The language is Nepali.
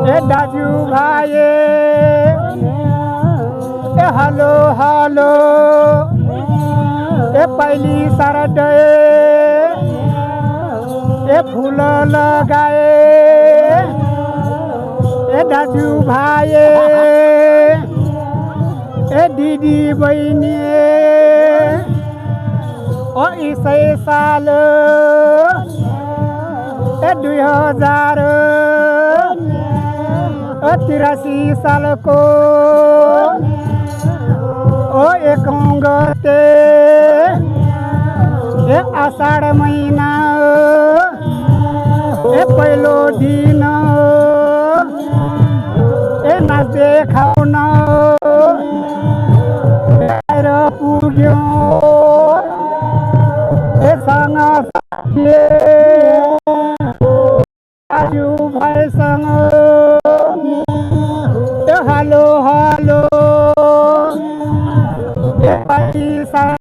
ए दाजु भाइ ए हलो हलो ए पहली शरद ए फूल लगाए ए दाजु भाइ ए दिदी बहिनी ओ इसै साल ए 2083 सालको ओ 1 गते ए आषाढ महिना ए पहिलो दिन ए नाच्दै खाउन आएर पुग्यो ए सँग दाजु भाइसँग ए हलो हलो ए पैसा